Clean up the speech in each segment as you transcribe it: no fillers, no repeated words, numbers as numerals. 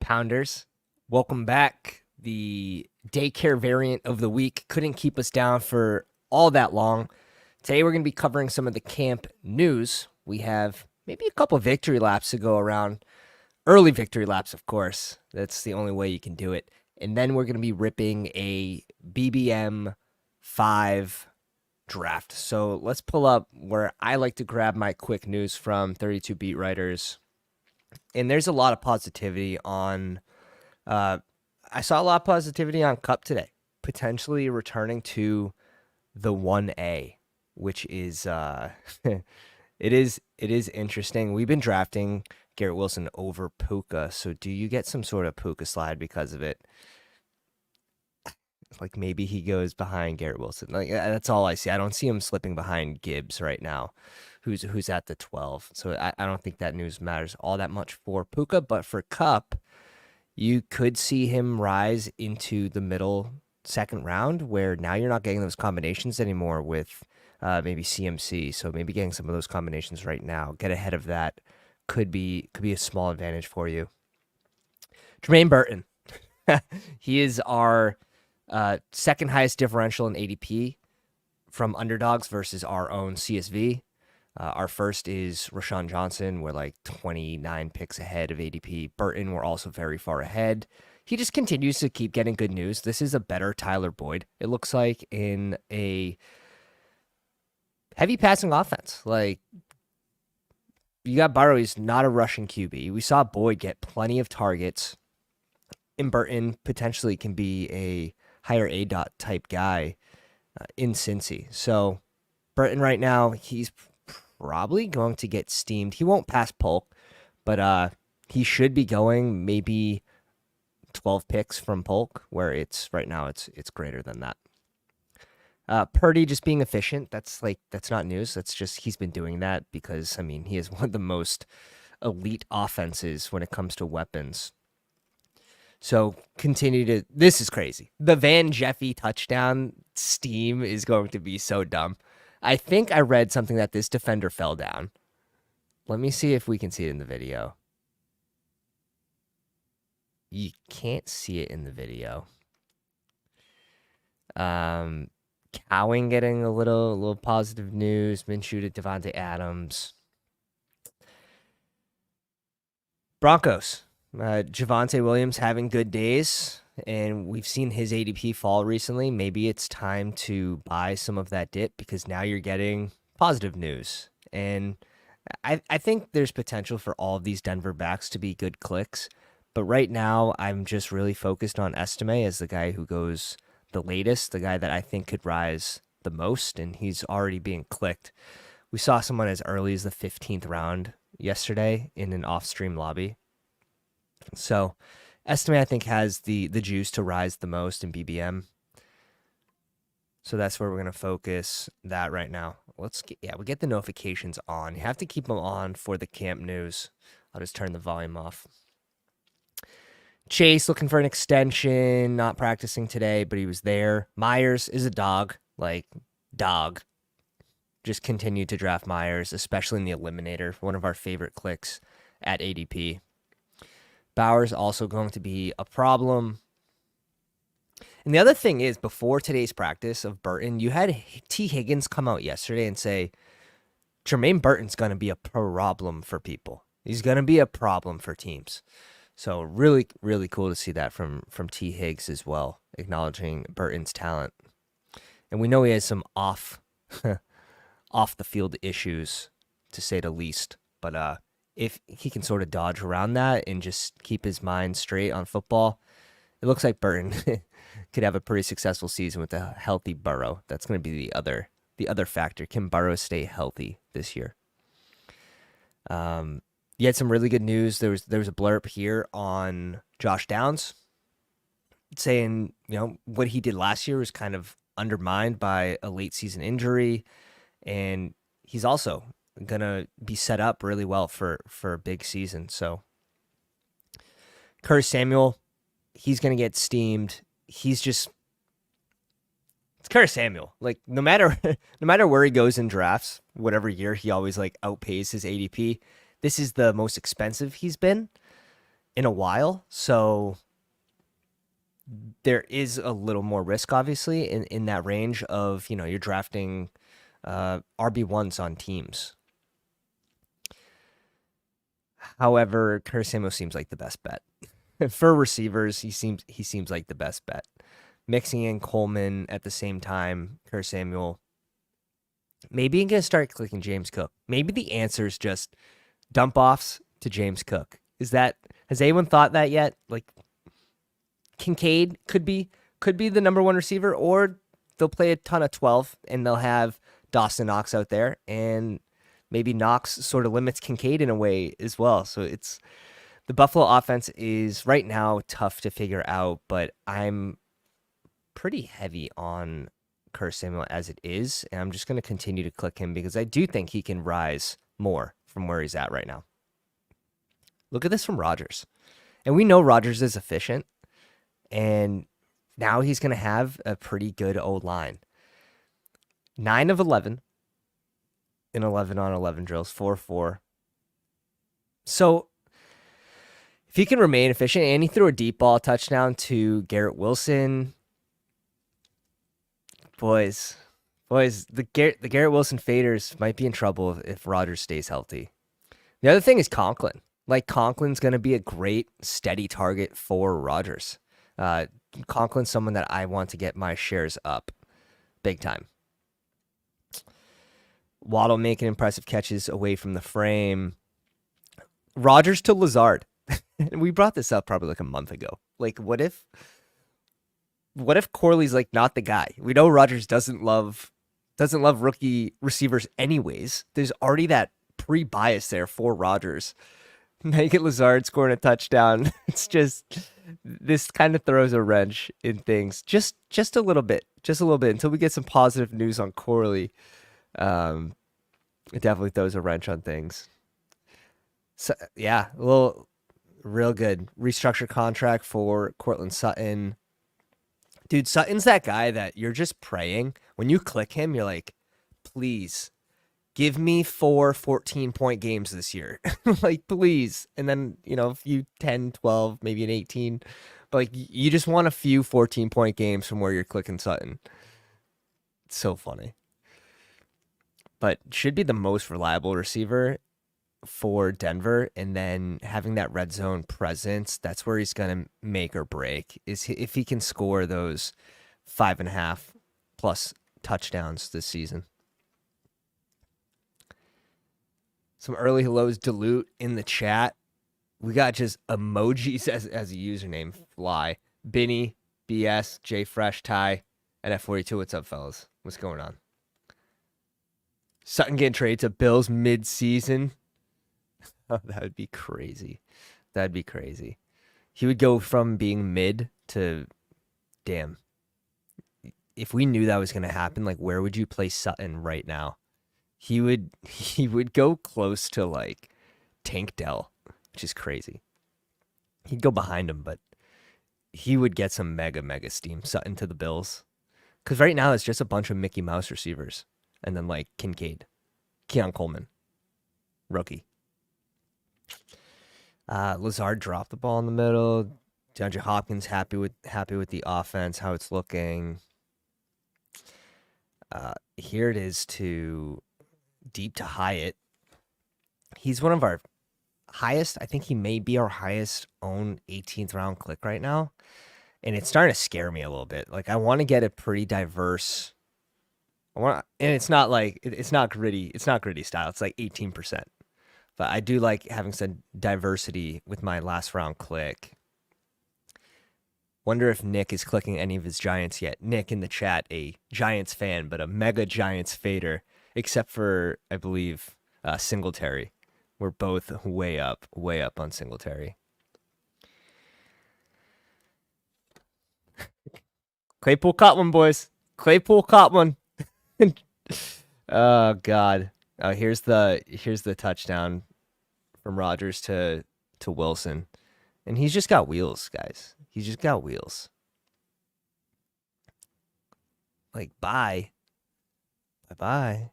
Pounders, welcome back. The daycare variant of the week couldn't keep us down for all that long. Today we're going to be covering some of the camp news. We have maybe a couple victory laps to go around. Early victory laps, of course. That's the only way you can do it. And then we're going to be ripping a BBM5 draft. So let's pull up where I like to grab my quick news from 32 beat writers. And there's a lot of positivity on I saw a lot of positivity on Cup today, potentially returning to the 1A, which is it is interesting. We've been drafting Garrett Wilson over Puka, so do you get some sort of Puka slide because of it? Like maybe he goes behind Garrett Wilson. Like that's all I see. I don't see him slipping behind Gibbs right now, who's at the 12. So I don't think that news matters all that much for Puka, but for Cup, you could see him rise into the middle second round where now you're not getting those combinations anymore with maybe CMC. So maybe getting some of those combinations right now, get ahead of that could be a small advantage for you. Jermaine Burton. He is our second highest differential in ADP from underdogs versus our own CSV. Our first is Rashawn Johnson. We're like 29 picks ahead of ADP. Burton, we're also very far ahead. He just continues to keep getting good news. This is a better Tyler Boyd, it looks like, in a heavy passing offense. Like, you got Burrow, he's not a rushing QB. We saw Boyd get plenty of targets. And Burton potentially can be a higher A-dot type guy in Cincy. So Burton right now, he's probably going to get steamed. He won't pass Polk, but he should be going maybe 12 picks from Polk, where it's right now it's greater than that. Purdy just being efficient, that's not news. That's just he's been doing that because, I mean, he is one of the most elite offenses when it comes to weapons. So this is crazy. The Van Jeffy touchdown steam is going to be so dumb. I think I read something that this defender fell down. Let me see if we can see it in the video. You can't see it in the video. Cowing getting a little positive news. Minshew to Devontae Adams. Broncos. Javonte Williams having good days, and we've seen his ADP fall recently. Maybe it's time to buy some of that dip because now you're getting positive news. And I think there's potential for all of these Denver backs to be good clicks. But right now, I'm just really focused on Estime as the guy who goes the latest, the guy that I think could rise the most, and he's already being clicked. We saw someone as early as the 15th round yesterday in an off-stream lobby. So Estime, I think, has the juice to rise the most in BBM. So that's where we're going to focus that right now. We get the notifications on. You have to keep them on for the camp news. I'll just turn the volume off. Chase looking for an extension, not practicing today, but he was there. Myers is a dog. Just continue to draft Myers, especially in the Eliminator, one of our favorite clicks at ADP. Bauer's also going to be a problem. And the other thing is, before today's practice of Burton, you had T. Higgins come out yesterday and say, Jermaine Burton's going to be a problem for people. He's going to be a problem for teams. So really, really cool to see that from T. Higgs as well, acknowledging Burton's talent. And we know he has some off the field issues, to say the least. But if he can sort of dodge around that and just keep his mind straight on football, it looks like Burton could have a pretty successful season with a healthy Burrow. That's going to be the other factor. Can Burrow stay healthy this year? You had some really good news. There was a blurb here on Josh Downs saying, what he did last year was kind of undermined by a late season injury, and he's also gonna be set up really well for a big season. So Curtis Samuel, he's gonna get steamed. It's Curtis Samuel. Like no matter where he goes in drafts, whatever year, he always outpays his ADP. This is the most expensive he's been. in a while. So there is a little more risk, obviously, in that range of, you're drafting RB1s on teams. However, Curtis Samuel seems like the best bet. For receivers, he seems like the best bet. Mixing in Coleman at the same time, Curtis Samuel. Maybe I'm going to start clicking James Cook. Maybe the answer is just dump offs to James Cook. Has anyone thought that yet? Like, Kincaid could be the number one receiver, or they'll play a ton of 12 and they'll have Dawson Knox out there, and maybe Knox sort of limits Kincaid in a way as well. So it's the Buffalo offense is right now tough to figure out, but I'm pretty heavy on Curtis Samuel as it is, and I'm just going to continue to click him because I do think he can rise more from where he's at right now. Look at this from Rodgers. And we know Rodgers is efficient, and now he's going to have a pretty good old line. 9 of 11 in 11 on 11 drills, 4-4. So if he can remain efficient, and he threw a deep ball touchdown to Garrett Wilson, boys, the Garrett Wilson faders might be in trouble if Rodgers stays healthy. The other thing is Conklin. Like, Conklin's going to be a great, steady target for Rodgers. Conklin's someone that I want to get my shares up big time. Waddle making impressive catches away from the frame. Rodgers to Lazard. We brought this up probably like a month ago. Like, what if Corley's like not the guy? We know Rodgers doesn't love rookie receivers anyways. There's already that pre-bias there for Rodgers. Now you get Lazard scoring a touchdown. It's just, this kind of throws a wrench in things. Just a little bit until we get some positive news on Corley. It definitely throws a wrench on things. So yeah, a little real good restructure contract for Cortland Sutton. Dude, Sutton's that guy that you're just praying. When you click him, you're like, please give me 4 14-point games this year. Like, please. And then, a few 10, 12, maybe an 18. But like, you just want a few 14-point games from where you're clicking Sutton. It's so funny. But should be the most reliable receiver for Denver, and then having that red zone presence, that's where he's going to make or break, is if he can score those 5.5 plus touchdowns this season. Some early hellos dilute in the chat. We got just emojis as a username. Fly. Binny, BS, J Fresh, Ty, and F42. What's up, fellas? What's going on? Sutton getting traded to Bills mid-season. Oh, that would be crazy. That'd be crazy. He would go from being mid to, damn. If we knew that was going to happen, like, where would you place Sutton right now? He would go close to like Tank Dell, which is crazy. He'd go behind him, but he would get some mega steam. Sutton to the Bills, because right now it's just a bunch of Mickey Mouse receivers, and then like Kincaid, Keon Coleman, rookie. Lazard dropped the ball in the middle. DeAndre Hopkins happy with the offense, how it's looking. Here it is to deep to Hyatt. He's one of our highest. I think he may be our highest owned 18th round click right now, and it's starting to scare me a little bit. Like, I want to get a pretty diverse. And it's not like it's not gritty. It's not gritty style. It's like 18%. But I do like having some diversity with my last round click. Wonder if Nick is clicking any of his Giants yet. Nick in the chat, a Giants fan, but a mega Giants fader, except for, I believe, Singletary. We're both way up on Singletary. Claypool caught one, boys. Claypool caught one. Oh, God. Here's the touchdown from Rodgers to Wilson. And he's just got wheels, guys. He's just got wheels. Like, bye. Bye-bye.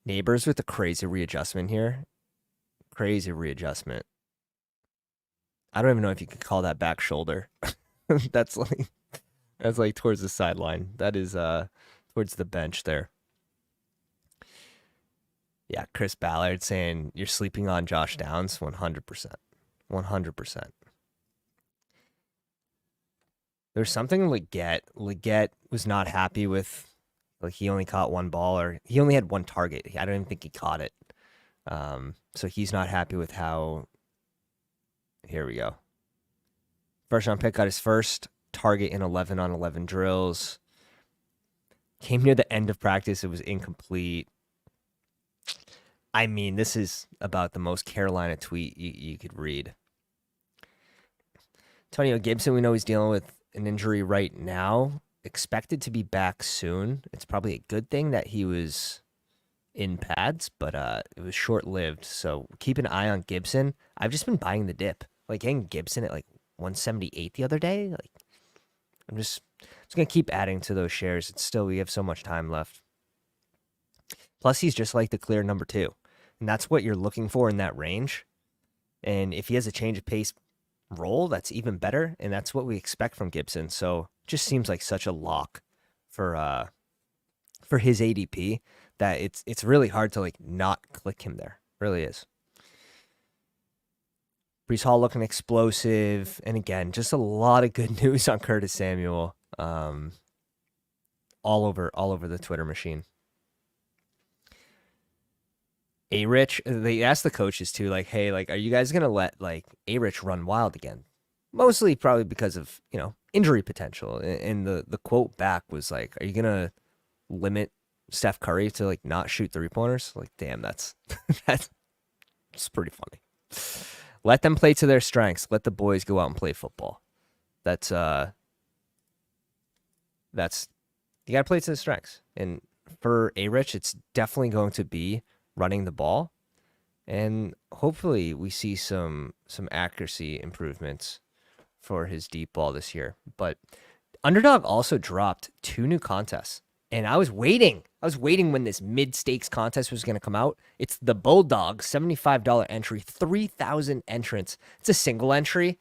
Neighbors with a crazy readjustment here. Crazy readjustment. I don't even know if you could call that back shoulder. That's like towards the sideline. That is towards the bench there. Yeah, Chris Ballard saying you're sleeping on Josh Downs. 100%. 100%. There's something Leggett was not happy with. Like, he only caught one ball, or he only had one target. I don't even think he caught it. So he's not happy with how. Here we go. First round pick got his first target in 11 on 11 drills. Came near the end of practice. It was incomplete. I mean, this is about the most Carolina tweet you could read. Antonio Gibson, we know he's dealing with an injury right now. Expected to be back soon. It's probably a good thing that he was in pads, but it was short-lived. So keep an eye on Gibson. I've just been buying the dip. Like, getting Gibson at like 178 the other day. Like, I'm just gonna keep adding to those shares. It's still, we have so much time left. Plus, he's just like the clear number 2. And that's what you're looking for in that range. And if he has a change of pace role, that's even better. And that's what we expect from Gibson. So just seems like such a lock for his ADP that it's really hard to like not click him there. Really is. Brees Hall looking explosive. And again, just a lot of good news on Curtis Samuel. All over the Twitter machine. A-Rich, they asked the coaches too, like, hey, like, are you guys going to let, like, A-Rich run wild again? Mostly probably because of, injury potential. And the quote back was like, are you going to limit Steph Curry to, like, not shoot three-pointers? Like, damn, that's pretty funny. Let them play to their strengths. Let the boys go out and play football. That's you got to play to the strengths. And for A-Rich, it's definitely going to be running the ball, and hopefully we see some accuracy improvements for his deep ball this year. But Underdog also dropped 2 new contests, and I was waiting when this mid-stakes contest was going to come out. It's the Bulldog $75 entry, 3,000 entrants. It's a single entry,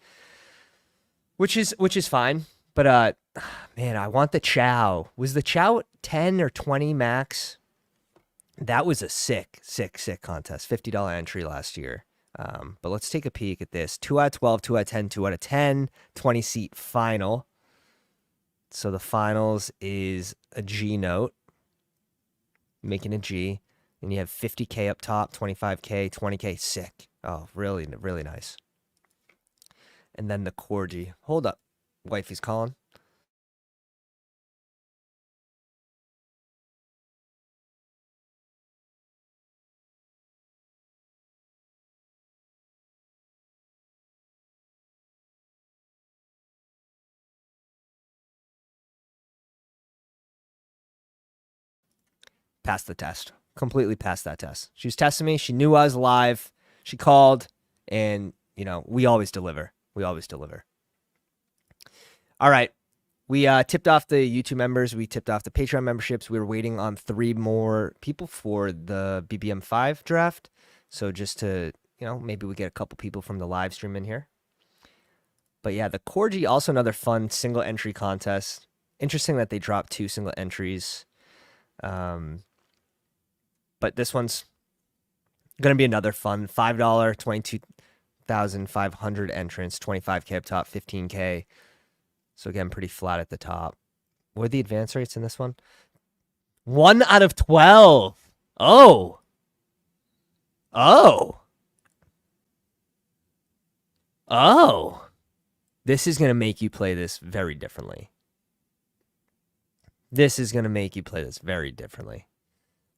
which is fine. But man, I want the Chow. Was the Chow 10 or 20 max? That was a sick contest. $50 entry last year. But let's take a peek at this. 2 out of 12, 2 out of 10, 2 out of 10, 20-seat final. So the finals is a G note, making a G. And you have 50K up top, 25K, 20K. Sick. Oh, really, really nice. And then the Corgi. Hold up. Wifey's calling. Passed the test. Completely passed that test. She was testing me. She knew I was live. She called, and we always deliver. We always deliver. All right. We tipped off the YouTube members. We tipped off the Patreon memberships. We were waiting on 3 more people for the BBM5 draft. So just to, maybe we get a couple people from the live stream in here. But yeah, the Corgi, also another fun single entry contest. Interesting that they dropped 2 single entries. But this one's going to be another fun $5, 22,500 entrants, 25K up top, 15K. So again, pretty flat at the top. What are the advance rates in this one? 1 out of 12. Oh. This is going to make you play this very differently.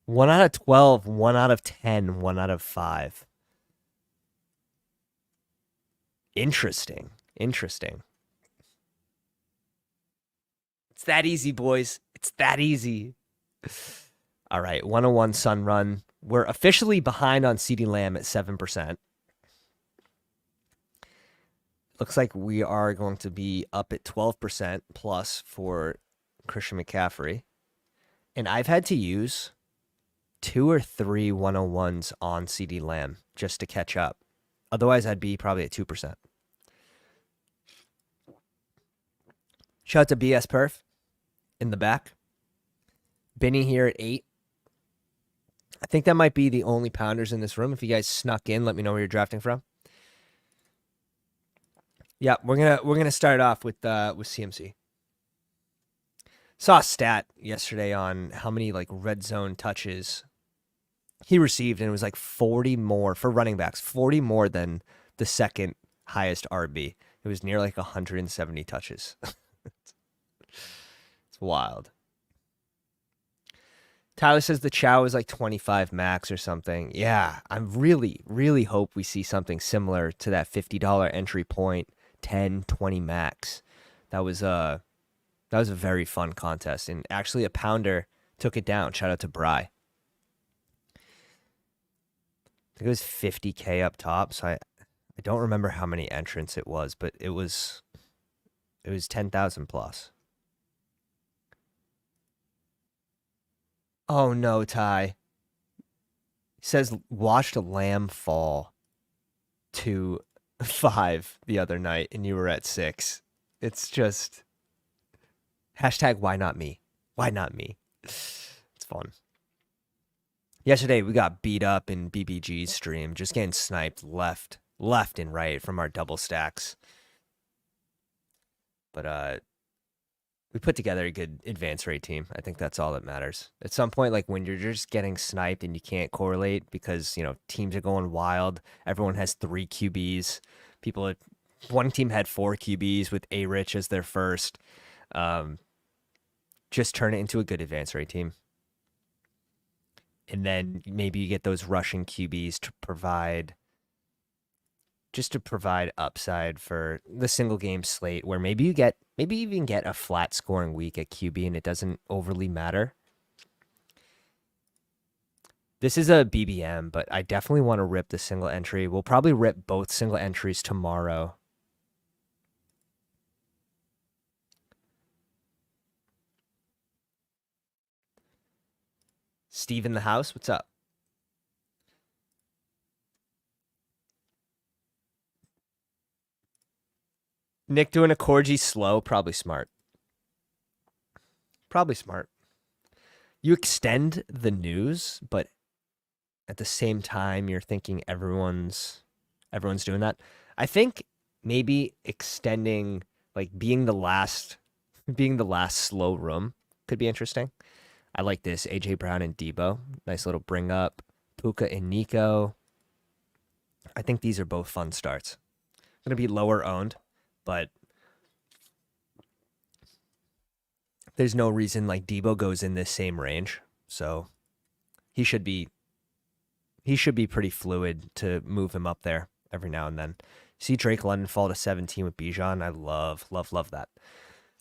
1 out of 12, 1 out of 10, 1 out of 5. Interesting. It's that easy, boys. It's that easy. All right, 101 Sun Run. We're officially behind on CeeDee Lamb at 7%. Looks like we are going to be up at 12% plus for Christian McCaffrey. And I've had to use 2 or 3 101s on CD Lamb just to catch up. Otherwise, I'd be probably at 2%. Shout out to BS Perf in the back. Benny here at 8. I think that might be the only pounders in this room. If you guys snuck in, let me know where you're drafting from. Yeah, we're gonna start off with CMC. Saw a stat yesterday on how many like red zone touches he received, and it was like 40 more for running backs, 40 more than the second highest RB. It was near like 170 touches. It's wild. Tyler says the chow is like 25 max or something. Yeah, I really hope we see something similar to that $50 entry point, 10, 20 max. That was a very fun contest, and actually a pounder took it down. Shout out to Bry. I think it was 50K up top, so I don't remember how many entrants it was, but it was 10,000 plus. Oh no, Ty. He says watched Lamb fall to 5 the other night, and you were at 6. It's just hashtag why not me? Why not me? It's fun. Yesterday we got beat up in BBG's stream, just getting sniped left and right from our double stacks. But we put together a good advance rate team. I think that's all that matters. At some point, like when you're just getting sniped and you can't correlate because, teams are going wild. Everyone has 3 QBs. One team had 4 QBs with A-Rich as their first. Just turn it into a good advance rate team. And then maybe you get those rushing QBs to provide upside for the single game slate where maybe you even get a flat scoring week at QB and it doesn't overly matter. This is a BBM, but I definitely want to rip the single entry. We'll probably rip both single entries tomorrow. Steve in the house, what's up? Nick doing a Corgi slow, probably smart. Probably smart. You extend the news, but at the same time, you're thinking everyone's doing that. I think maybe extending, like being the last slow room could be interesting. I like this. AJ Brown and Debo. Nice little bring up. Puka and Nico. I think these are both fun starts. Going to be lower owned, but there's no reason like Debo goes in this same range. So he should be pretty fluid to move him up there every now and then. See Drake London fall to 17 with Bijan. I love that.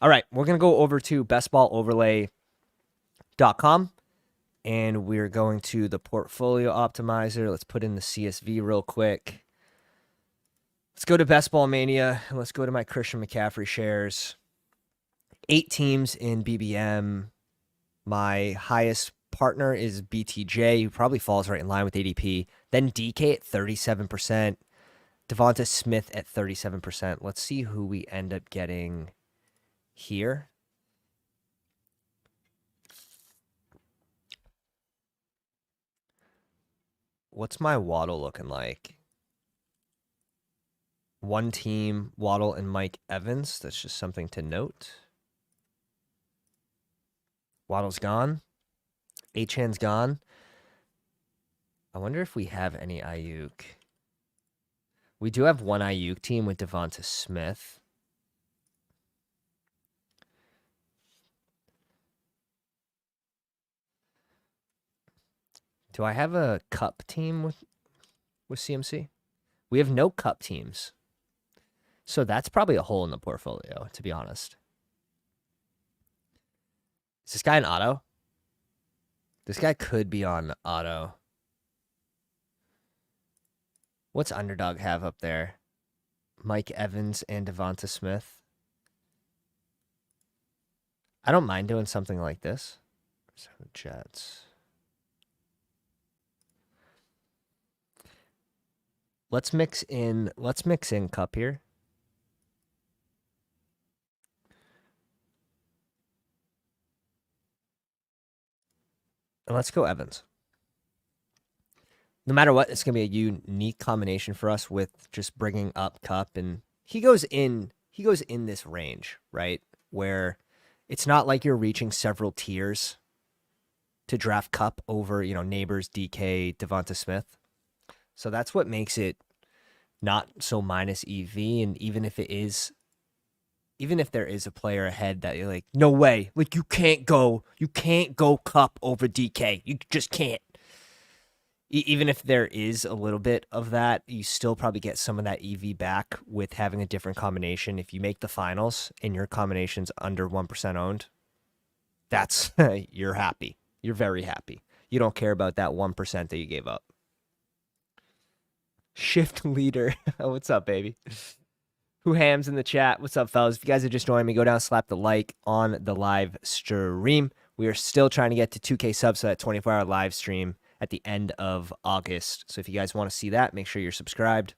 All right, we're going to go over to bestballoverlay.com and we're going to the portfolio optimizer. Let's put in the CSV real quick. Let's go to Best Ball Mania and let's go to my Christian McCaffrey shares. 8 teams in BBM. My highest partner is BTJ, who probably falls right in line with ADP. Then DK at 37%. Devonta Smith at 37%. Let's see who we end up getting here. What's my Waddle looking like? One team, Waddle and Mike Evans. That's just something to note. Waddle's gone. Achan's gone. I wonder if we have any Ayuk. We do have one Ayuk team with Devonta Smith. Do I have a cup team with CMC? We have no cup teams. So that's probably a hole in the portfolio, to be honest. Is this guy an auto? This guy could be on auto. What's Underdog have up there? Mike Evans and Devonta Smith. I don't mind doing something like this. Jets. Let's mix in Cup here. And let's go Evans. No matter what, it's going to be a unique combination for us with just bringing up Cup, and he goes in this range, right? Where it's not like you're reaching several tiers to draft Cup over, Neighbors, DK, Devonta Smith. So that's what makes it not so minus EV. And even if there is a player ahead that you're like, no way, like you can't go Cup over DK. You just can't. Even if there is a little bit of that, you still probably get some of that EV back with having a different combination. If you make the finals and your combination's under 1% owned, that's you're happy. You're very happy. You don't care about that 1% that you gave up. Shift leader. What's up, baby? Who hams in the chat? What's up, fellas? If you guys are just joining me, go down, slap the like on the live stream. We are still trying to get to 2K subs for that 24-hour live stream at the end of August. So if you guys want to see that, make sure you're subscribed.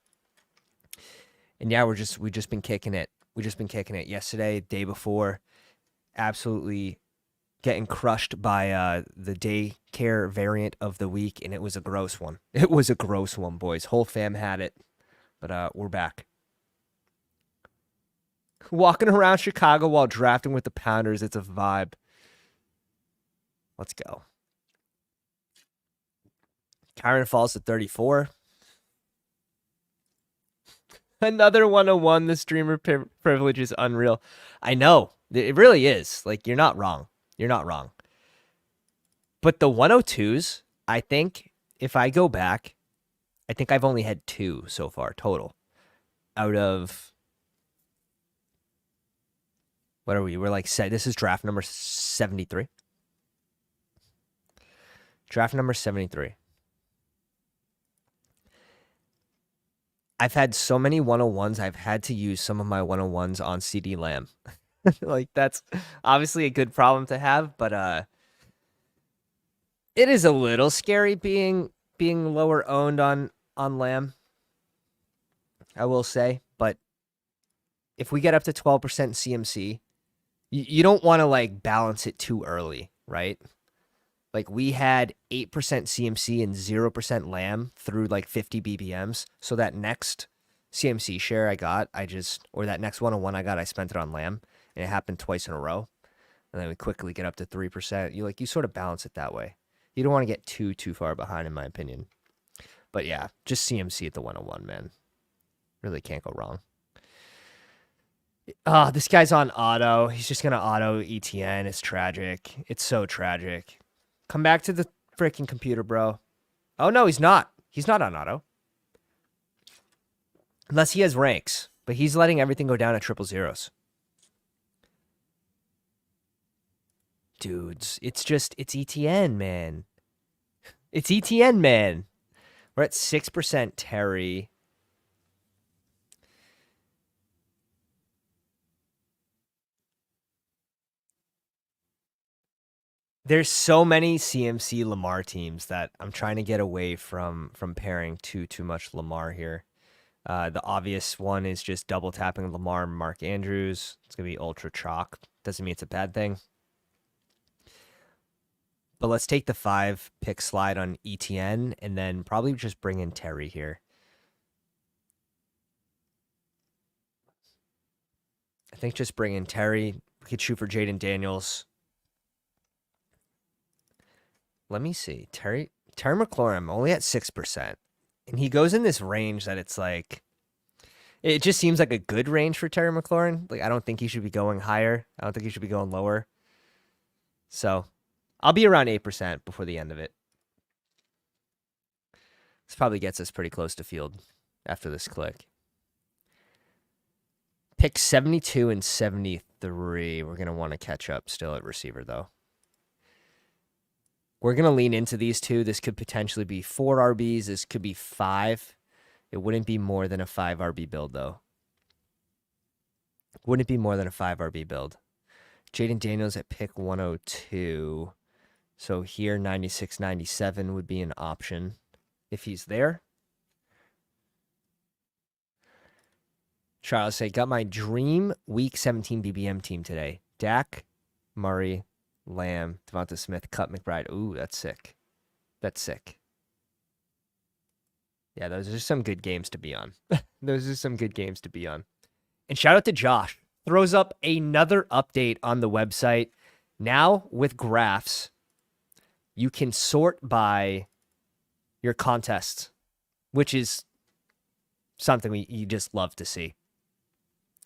And yeah, we've just been kicking it. We've just been kicking it yesterday, day before. Absolutely getting crushed by the daycare variant of the week, and it was a gross one. It was a gross one, boys. Whole fam had it, but we're back. Walking around Chicago while drafting with the Pounders, it's a vibe. Let's go. Kyron falls to 34. Another 101. The streamer privilege is unreal. I know. It really is. Like, you're not wrong. You're not wrong. But the 102s, I think, if I go back, I think I've only had 2 so far total. Out of... What are we? We're like, this is draft number 73. Draft number 73. I've had so many 101s, I've had to use some of my 101s on CD Lamb. Like, that's obviously a good problem to have, but it is a little scary being lower owned on Lamb, I will say. But if we get up to 12% CMC, you don't want to, like, balance it too early, right? Like, we had 8% CMC and 0% Lamb through, like, 50 BBMs. So that next CMC share or that next 101 I got, I spent it on Lamb. And it happened twice in a row. And then we quickly get up to 3%. You sort of balance it that way. You don't want to get too far behind, in my opinion. But yeah, just CMC at the 101, man. Really can't go wrong. This guy's on auto. He's just going to auto ETN. It's tragic. It's so tragic. Come back to the freaking computer, bro. Oh, no, he's not. He's not on auto. Unless he has ranks. But he's letting everything go down at 000s. Dudes, it's ETN, man. It's ETN, man. We're at 6% Terry. There's so many CMC Lamar teams that I'm trying to get away from pairing too much Lamar here. The obvious one is just double tapping Lamar and Mark Andrews. It's going to be ultra chalk. Doesn't mean it's a bad thing. But let's take the 5-pick slide on ETN and then probably just bring in Terry here. I think just bring in Terry. We could shoot for Jaden Daniels. Let me see. Terry McLaurin, I'm only at 6%. And he goes in this range that it's like... It just seems like a good range for Terry McLaurin. Like, I don't think he should be going higher. I don't think he should be going lower. So... I'll be around 8% before the end of it. This probably gets us pretty close to field after this click. Pick 72 and 73. We're going to want to catch up still at receiver, though. We're going to lean into these two. This could potentially be 4 RBs. This could be 5. It wouldn't be more than a 5 RB build, though. Wouldn't be more than a 5 RB build. Jaden Daniels at pick 102. So here, 96, 97 would be an option if he's there. Charles say, got my dream week 17 BBM team today. Dak, Murray, Lamb, Devonta Smith, Cut McBride. Ooh, that's sick. That's sick. Yeah, those are some good games to be on. Those are some good games to be on. And shout out to Josh. Throws up another update on the website. Now with graphs, you can sort by your contests, which is something you just love to see.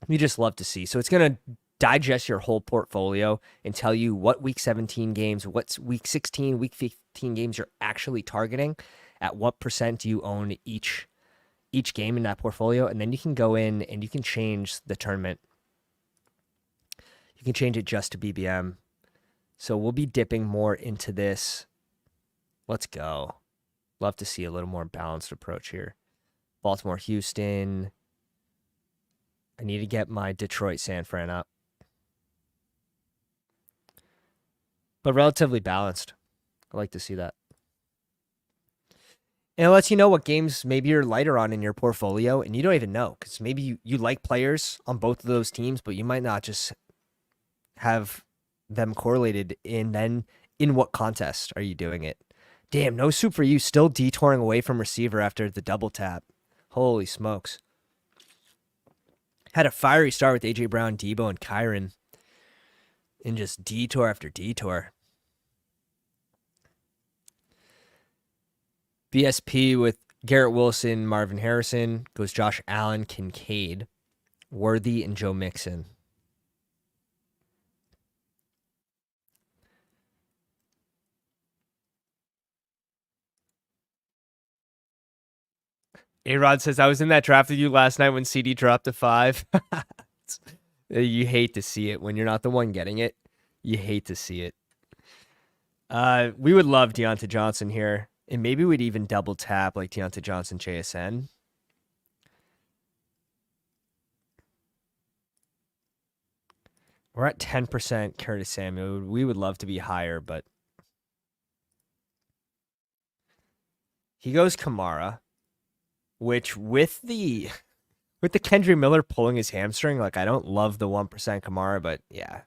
You just love to see. So it's going to digest your whole portfolio and tell you what week 17 games, what's week 16, week 15 games you're actually targeting, at what % you own each game in that portfolio. And then you can go in and you can change the tournament. You can change it just to BBM. So we'll be dipping more into this. Let's go. Love to see a little more balanced approach here. Baltimore, Houston. I need to get my Detroit San Fran up. But relatively balanced. I like to see that. And it lets you know what games maybe you're lighter on in your portfolio, and you don't even know, because maybe you like players on both of those teams, but you might not just have them correlated. And then in what contest are you doing it? Damn, no soup for you. Still detouring away from receiver after the double tap. Holy smokes. Had a fiery start with A.J. Brown, Debo, and Kyron. And just detour after detour. BSP with Garrett Wilson, Marvin Harrison. Goes Josh Allen, Kincaid, Worthy, and Joe Mixon. A-Rod says, I was in that draft with you last night when CD dropped to 5. You hate to see it when you're not the one getting it. You hate to see it. We would love Deontay Johnson here. And maybe we'd even double tap like Deontay Johnson, JSN. We're at 10% Curtis Samuel. We would love to be higher, but he goes Kamara, which with the Kendry Miller pulling his hamstring, like I don't love the 1% Kamara, but yeah.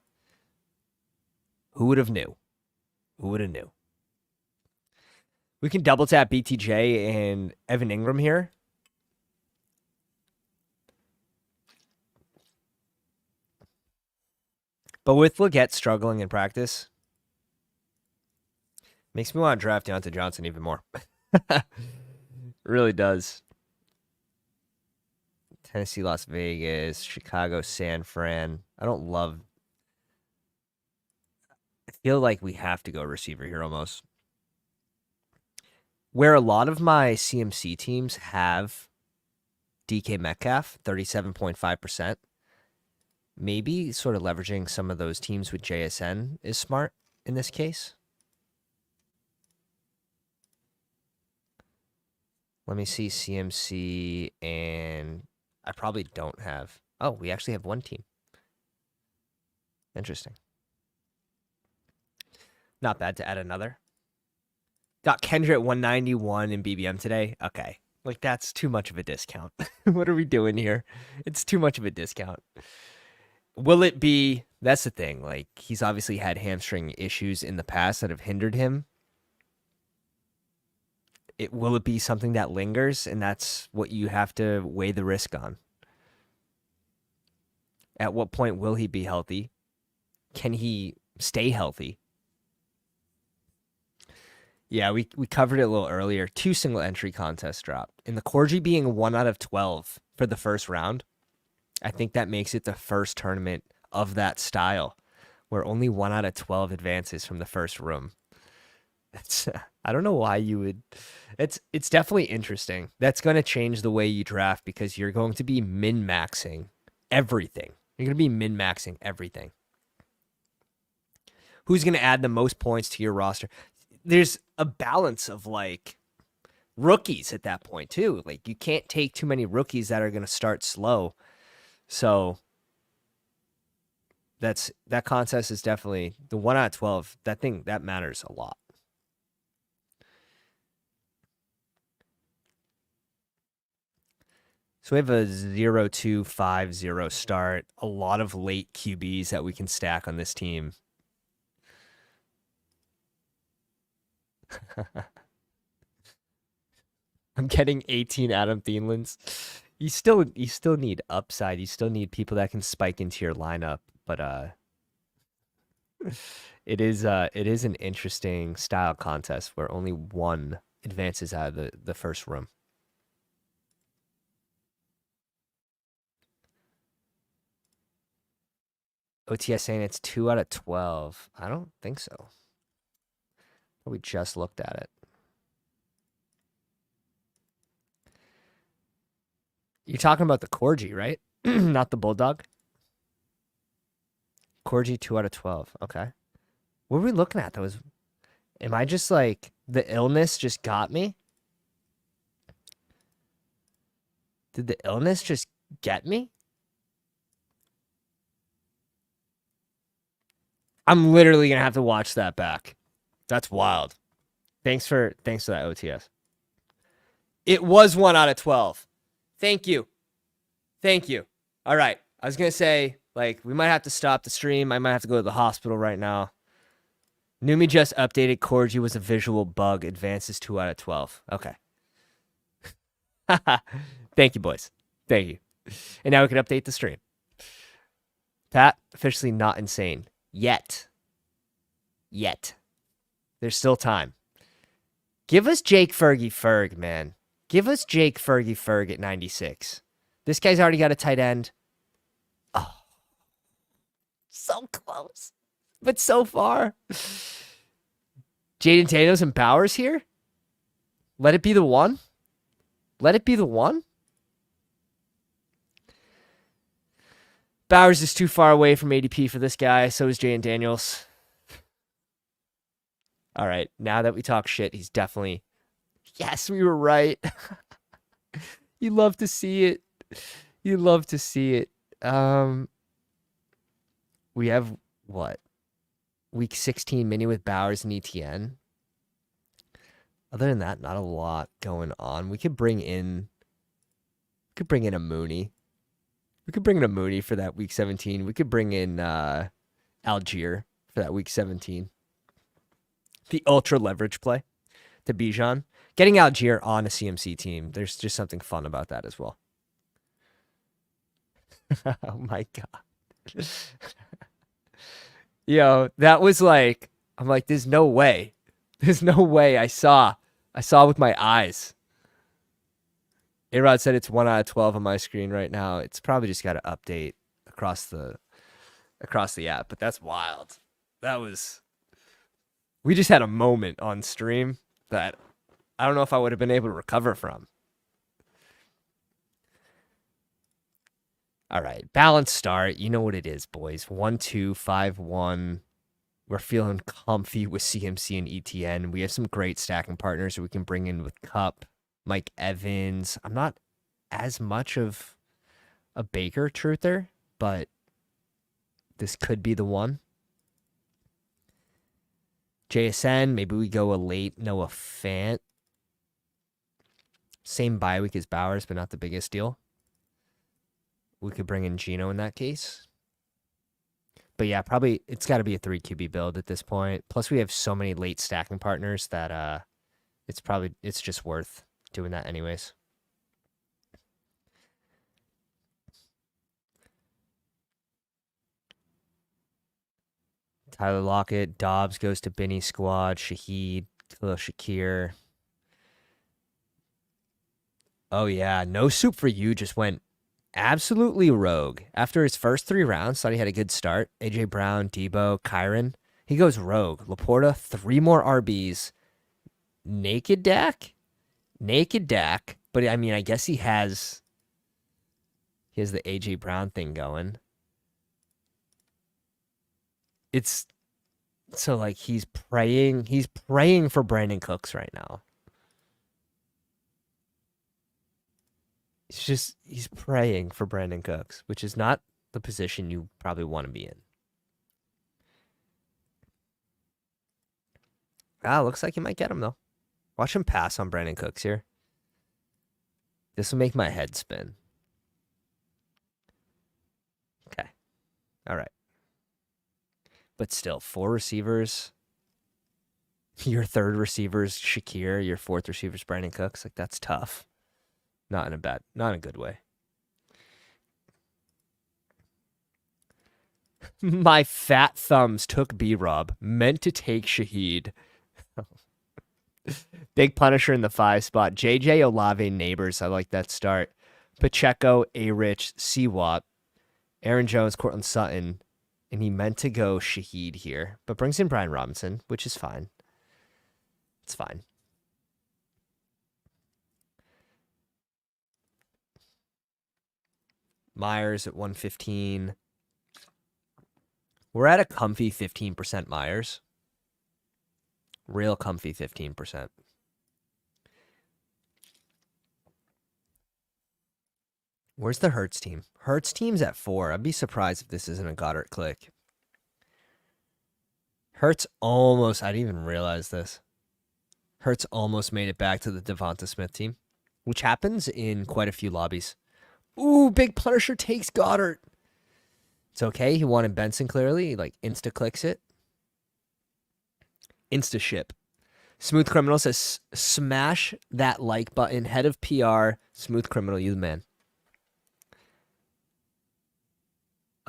Who would have knew? Who would have knew? We can double tap BTJ and Evan Ingram here. But with Leggett struggling in practice, makes me want to draft Deontay Johnson even more. Really does. Tennessee, Las Vegas, Chicago, San Fran. I feel like we have to go receiver here almost. Where a lot of my CMC teams have DK Metcalf, 37.5%. Maybe sort of leveraging some of those teams with JSN is smart in this case. Let me see CMC, and I probably don't have. Oh, we actually have one team. Interesting. Not bad to add another. Got Kendra at 191 in BBM today. Okay. Like, that's too much of a discount. What are we doing here? It's too much of a discount. Will it be? That's the thing. Like, he's obviously had hamstring issues in the past that have hindered him. Will it be something that lingers? And that's what you have to weigh the risk on. At what point will he be healthy? Can he stay healthy? Yeah, we covered it a little earlier. 2 single entry contests dropped. And the Corgi being 1 out of 12 for the first round, I think that makes it the first tournament of that style where only 1 out of 12 advances from the first room. It's I don't know why you would. It's definitely interesting. That's going to change the way you draft because you're going to be min-maxing everything. You're going to be min-maxing everything. Who's going to add the most points to your roster? There's a balance of like rookies at that point too. Like you can't take too many rookies that are going to start slow. So that contest is definitely the 1 out of 12. That matters a lot. So we have a 0-2-5-0 start. A lot of late QBs that we can stack on this team. I'm getting 18 Adam Thielens. You still need upside. You still need people that can spike into your lineup. But it is an interesting style contest where only one advances out of the first room. OTS saying it's 2 out of 12. I don't think so. We just looked at it. You're talking about the Corgi, right? Not the Bulldog? Corgi 2 out of 12. Okay. What were we looking at? Am I just like, the illness just got me? Did the illness just get me? I'm literally going to have to watch that back. That's wild. Thanks for that OTS. It was 1 out of 12. Thank you. Thank you. All right. I was going to say, like, we might have to stop the stream. I might have to go to the hospital right now. Numi just updated. Corgi was a visual bug. Advances 2 out of 12. Okay. Thank you, boys. Thank you. And now we can update the stream. Pat, officially not insane. Yet. There's still time. Give us Jake Fergie, man. Give us Jake Fergie at 96. This guy's already got a tight end. Oh. So close. But so far. Jaden Daniels and Bowers here? Let it be the one? Let it be the one? Bowers is too far away from ADP for this guy. So is Jaden Daniels. All right. Now that we talk shit, he's definitely... Yes, we were right. You love to see it. You love to see it. We have what? Week 16 mini with Bowers and ETN. Other than that, not a lot going on. We could bring in a Mooney. We could bring in a Mooney for that week 17. We could bring in Algier for that week 17. The ultra leverage play to Bijan. Getting Algier on a CMC team, there's just something fun about that as well. Oh my God. Yo, that was like, I'm like, there's no way. There's no way. I saw with my eyes. A-Rod said it's 1 out of 12 on my screen right now. It's probably just got to update across the app, but that's wild. We just had a moment on stream that I don't know if I would have been able to recover from. All right, balanced start. You know what it is, boys. 1-2-5-1. We're feeling comfy with CMC and ETN. We have some great stacking partners that we can bring in with Cup, Mike Evans. I'm not as much of a Baker truther, but this could be the one. JSN, maybe we go a late Noah Fant. Same bye week as Bowers, but not the biggest deal. We could bring in Gino in that case. But yeah, probably it's got to be a 3 QB build at this point. Plus, we have so many late stacking partners that it's just worth doing that anyways. Tyler Lockett, Dobbs goes to Benny squad, Shaheed, Khalil Shakir. Oh yeah, no soup for you just went absolutely rogue. After his first 3 rounds, thought he had a good start. AJ Brown, Debo, Kyron. He goes rogue. Laporta, 3 more RBs. Naked Dak. But I mean, I guess he has the AJ Brown thing going. It's so like he's praying for Brandon Cooks right now. He's praying for Brandon Cooks, which is not the position you probably want to be in. Looks like you might get him though. Watch him pass on Brandon Cooks here. This will make my head spin. But still, 4 receivers. Your third receiver's Shakir. Your fourth receiver's Brandon Cooks. Like, that's tough. Not in a good way. My fat thumbs took B-Rob. Meant to take Shaheed. Big Punisher in the 5 spot. JJ Olave Neighbors. I like that start. Pacheco, A-Rich, C-Watt, Aaron Jones, Cortland Sutton. And he meant to go Shaheed here, but brings in Brian Robinson, which is fine. It's fine. Myers at 115. We're at a comfy 15% Myers. Real comfy 15%. Where's the Hurts team? Hurts team's at 4. I'd be surprised if this isn't a Goddard click. Hurts almost, I didn't even realize this. Hurts almost made it back to the Devonta Smith team, which happens in quite a few lobbies. Ooh, Big Punisher takes Goddard. It's okay. He wanted Benson clearly. He like insta-clicks it. Insta-ship. Smooth Criminal says, smash that like button. Head of PR. Smooth Criminal, you the man.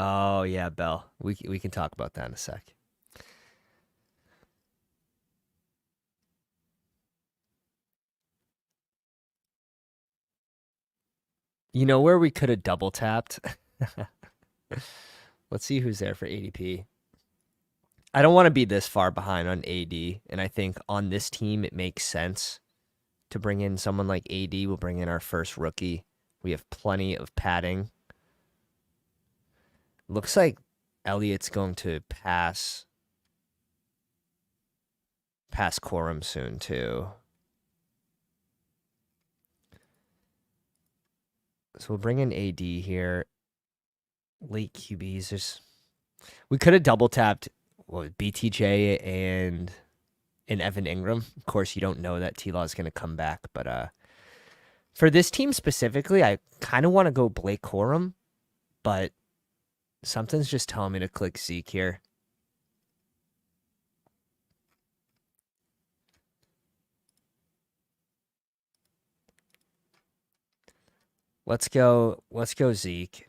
Oh, yeah, Bell. We can talk about that in a sec. You know where we could have double tapped? Let's see who's there for ADP. I don't want to be this far behind on AD, and I think on this team it makes sense to bring in someone like AD. We'll bring in our first rookie. We have plenty of padding. Looks like Elliott's going to pass Corum soon too. So we'll bring in AD here. Late QBs. We could have double tapped BTJ and Evan Ingram. Of course, you don't know that T-Law is going to come back, but for this team specifically, I kind of want to go Blake Corum, but something's just telling me to click Zeke here. Let's go Zeke.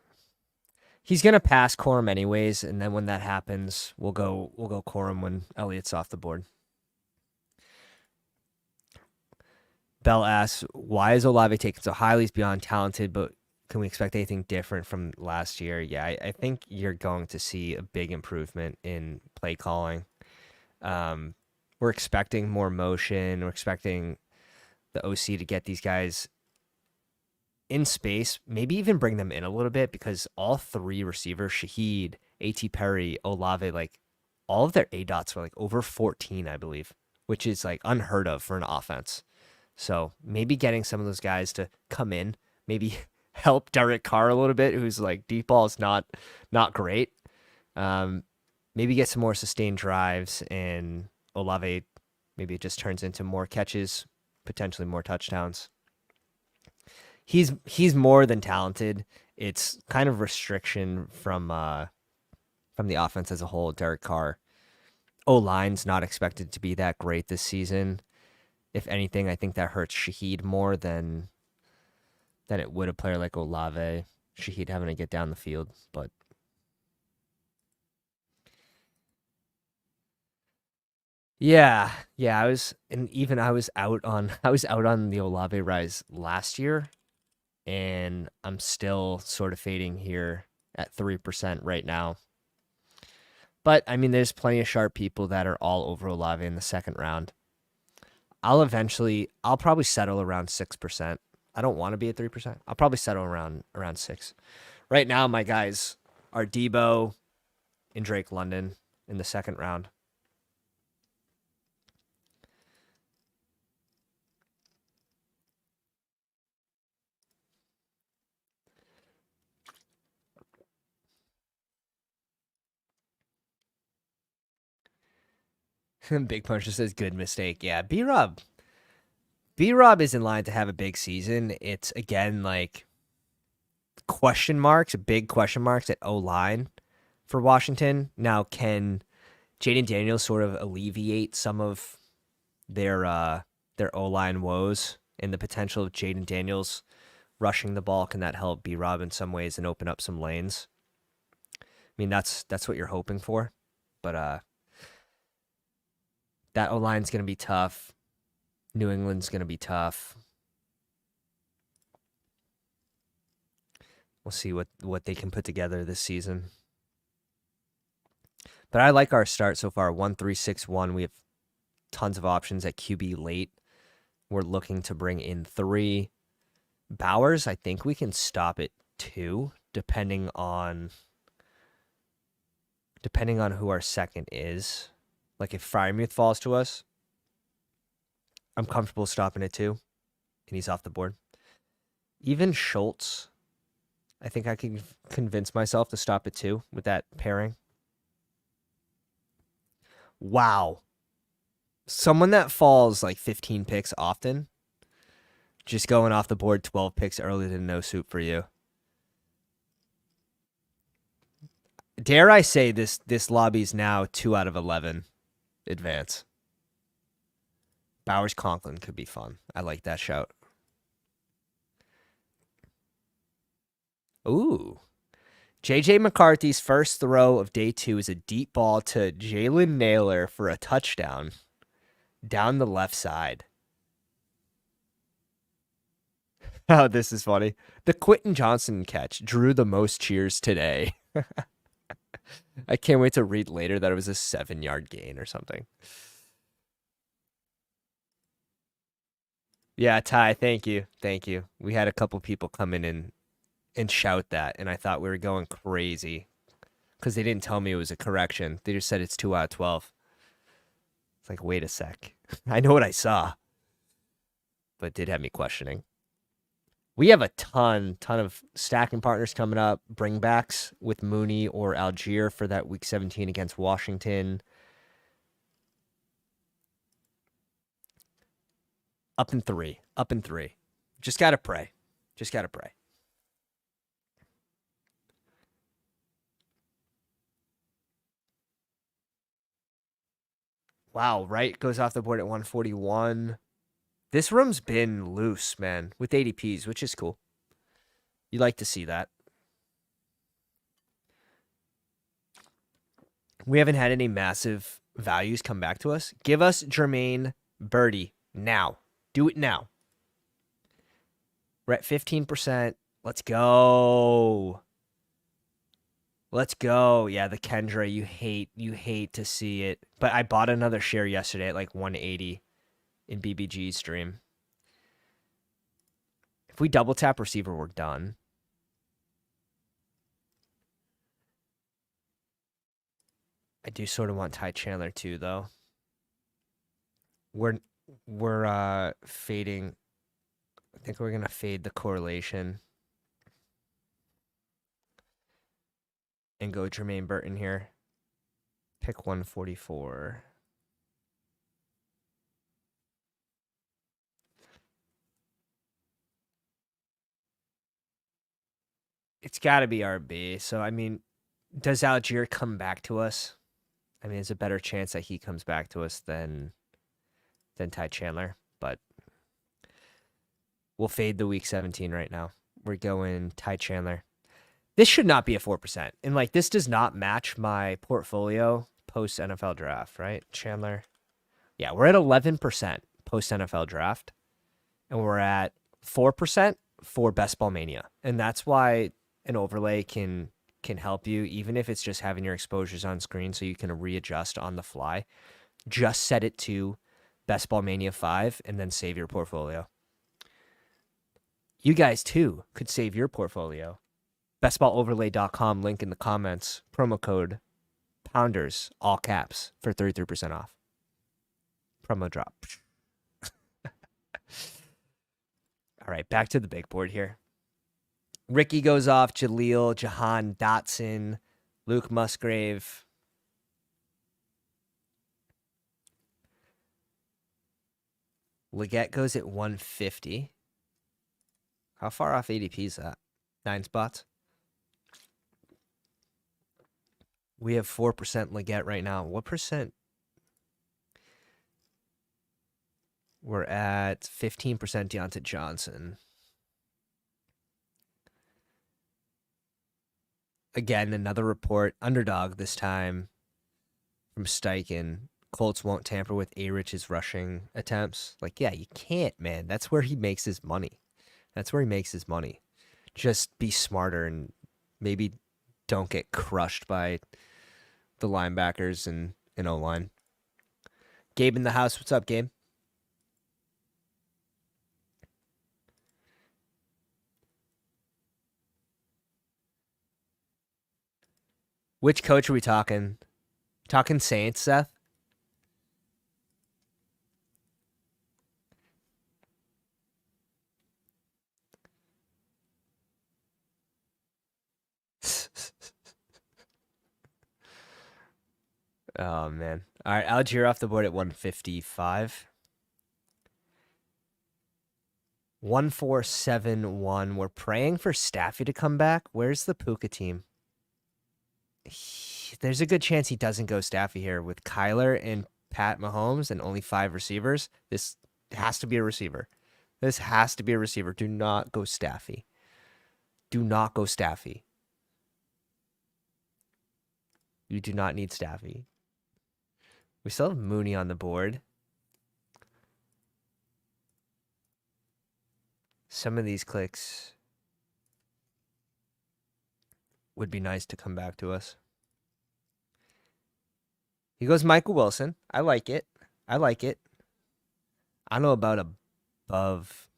He's gonna pass Corum anyways, and then when that happens, we'll go Corum when Elliott's off the board. Bell asks, why is Olave taken so highly? He's beyond talented, but can we expect anything different from last year? Yeah, I think you're going to see a big improvement in play calling. We're expecting more motion. We're expecting the OC to get these guys in space, maybe even bring them in a little bit, because all 3 receivers, Shaheed, A.T. Perry, Olave, like all of their ADOTs were like over 14, I believe, which is like unheard of for an offense. So maybe getting some of those guys to come in, maybe help Derek Carr a little bit, who's like deep ball is not great. Maybe get some more sustained drives, and Olave, maybe it just turns into more catches, potentially more touchdowns. He's more than talented. It's kind of restriction from the offense as a whole. Derek Carr, O-line's not expected to be that great this season. If anything, I think that hurts Shaheed more than it would a player like Olave. Shaheed having to get down the field, but yeah, I was out on the Olave rise last year, and I'm still sort of fading here at 3% right now. But I mean, there's plenty of sharp people that are all over Olave in the second round. I'll probably settle around 6%. I don't want to be at 3%. I'll probably settle around 6. Right now, my guys are Debo and Drake London in the second round. Big Punch just says good mistake. Yeah, B-Rob is in line to have a big season. It's again like big question marks at O-line for Washington. Now, can Jaden Daniels sort of alleviate some of their O-line woes, and the potential of Jaden Daniels rushing the ball, can that help B-Rob in some ways and open up some lanes? I mean, that's what you're hoping for, but that O-line's going to be tough. New England's going to be tough. We'll see what they can put together this season. But I like our start so far. 1-3-6-1. We have tons of options at QB late. We're looking to bring in 3. Bowers, I think we can stop at 2, depending on who our second is. Like if Freiermuth falls to us, I'm comfortable stopping at 2, and he's off the board. Even Schultz, I think I can convince myself to stop at 2 with that pairing. Wow. Someone that falls like 15 picks often, just going off the board 12 picks early to no soup for you. Dare I say this lobby's now 2 out of 11 advance. Bowers Conklin could be fun. I like that shout. Ooh. J.J. McCarthy's first throw of day 2 is a deep ball to Jalen Naylor for a touchdown down the left side. Oh, this is funny. The Quentin Johnson catch drew the most cheers today. I can't wait to read later that it was a 7-yard gain or something. Yeah, Ty, thank you. Thank you. We had a couple people come in and shout that, and I thought we were going crazy because they didn't tell me it was a correction. They just said it's 2 out of 12. It's like, wait a sec. I know what I saw, but it did have me questioning. We have a ton of stacking partners coming up. Bringbacks with Mooney or Algier for that Week 17 against Washington. Up in 3. Just got to pray. Wow, Wright goes off the board at 141. This room's been loose, man, with ADPs, which is cool. You like to see that. We haven't had any massive values come back to us. Give us Jermaine Birdie now. Do it now. We're at 15%. Let's go. Yeah, the Kendra, you hate to see it. But I bought another share yesterday at like 180 in BBG's stream. If we double tap receiver, we're done. I do sort of want Ty Chandler too, though. We're fading. I think we're gonna fade the correlation and go Jermaine Burton here. Pick 144. It's got to be RB. So, I mean, does Algier come back to us? I mean, there's a better chance that he comes back to us than Ty Chandler. But we'll fade the Week 17 right now. We're going Ty Chandler. This should not be a 4%. And, like, this does not match my portfolio post-NFL draft, right? Chandler. Yeah, we're at 11% post-NFL draft. And we're at 4% for Bestball Mania. And that's why an overlay can help you, even if it's just having your exposures on screen so you can readjust on the fly. Just set it to Bestball Mania 5 and then save your portfolio. You guys, too, could save your portfolio. BestballOverlay.com, link in the comments. Promo code Pounders, all caps, for 33% off. Promo drop. All right, back to the big board here. Ricky goes off, Jaleel, Jahan Dotson, Luke Musgrave. Leggett goes at 150. How far off ADP is that? 9 spots. We have 4% Leggett right now. What percent? We're at 15% Deontay Johnson. Again, another report. Underdog this time from Steichen. Colts won't tamper with A-Rich's rushing attempts. Like, yeah, you can't, man. That's where he makes his money. That's where he makes his money. Just be smarter and maybe don't get crushed by the linebackers and O-line. Gabe in the house. What's up, Gabe? Which coach are we talking? Talking Saints, Seth? Oh, man. All right, Algier off the board at 155. 1471. We're praying for Staffy to come back. Where's the Puka team? There's a good chance he doesn't go Staffy here with Kyler and Pat Mahomes and only 5 receivers. This has to be a receiver. This has to be a receiver. Do not go Staffy. Do not go Staffy. You do not need Staffy. We still have Mooney on the board. Some of these clicks would be nice to come back to us. He goes Michael Wilson. I like it. I like it. I don't know about above.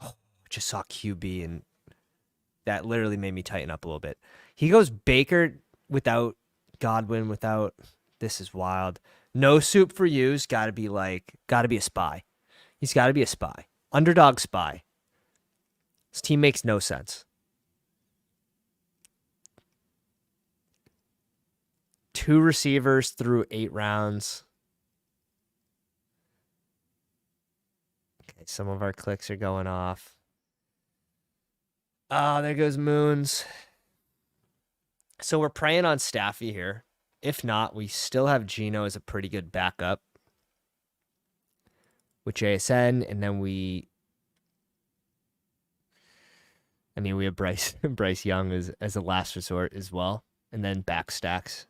Oh, just saw QB and that literally made me tighten up a little bit. He goes Baker without Godwin, without. This is wild. No soup for you's got to be a spy. He's got to be a spy. Underdog spy. This team makes no sense. 2 receivers through 8 rounds. Okay, some of our clicks are going off. Oh, there goes Moons. So we're praying on Staffy here. If not, we still have Geno as a pretty good backup with JSN, and then we have Bryce Young as a last resort as well, and then back stacks.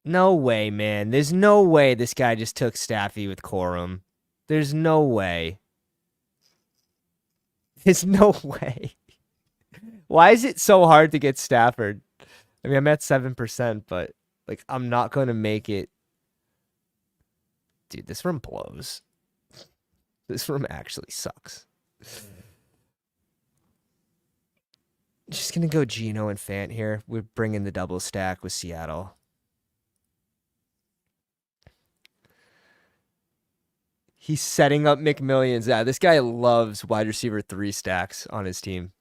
No way, man. There's no way this guy just took Staffy with Corum. There's no way. There's no way. Why is it so hard to get Stafford? I mean, I'm at 7%, but like I'm not going to make it. Dude, this room blows. This room actually sucks. Just going to go Geno and Fant here. We're bringing the double stack with Seattle. He's setting up McMillions. Yeah, this guy loves wide receiver 3 stacks on his team.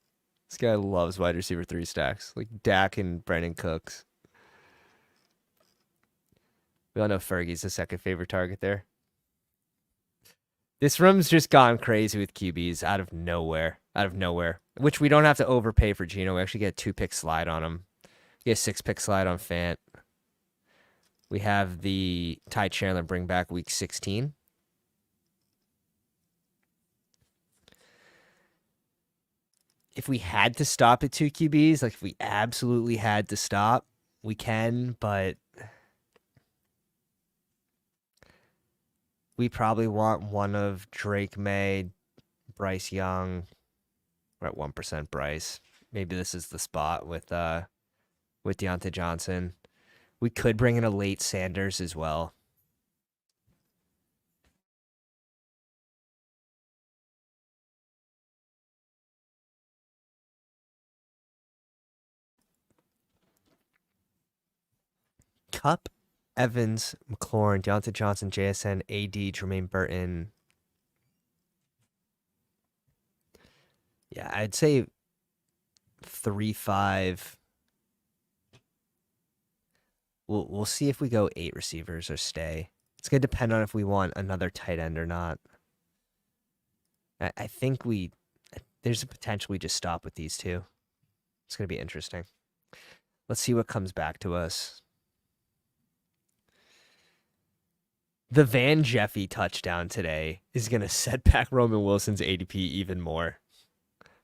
This guy loves wide receiver 3 stacks, like Dak and Brandon Cooks. We all know Fergie's the second favorite target there. This room's just gone crazy with QBs out of nowhere. Which we don't have to overpay for Geno. We actually get a 2-pick slide on him. We get a 6-pick slide on Fant. We have the Ty Chandler bring back week 16. If we had to stop at 2 QBs, like if we absolutely had to stop, we can, but we probably want one of Drake May, Bryce Young. We're at 1% Bryce. Maybe this is the spot with Deontay Johnson. We could bring in a late Sanders as well. Cup, Evans, McLaurin, Deontay Johnson, JSN, AD, Jermaine Burton. Yeah, I'd say 3-5. We'll see if we go 8 receivers or stay. It's gonna depend on if we want another tight end or not. I think we there's a potential we just stop with these two. It's going to be interesting. Let's see what comes back to us. The Van Jeffy touchdown today is going to set back Roman Wilson's ADP even more.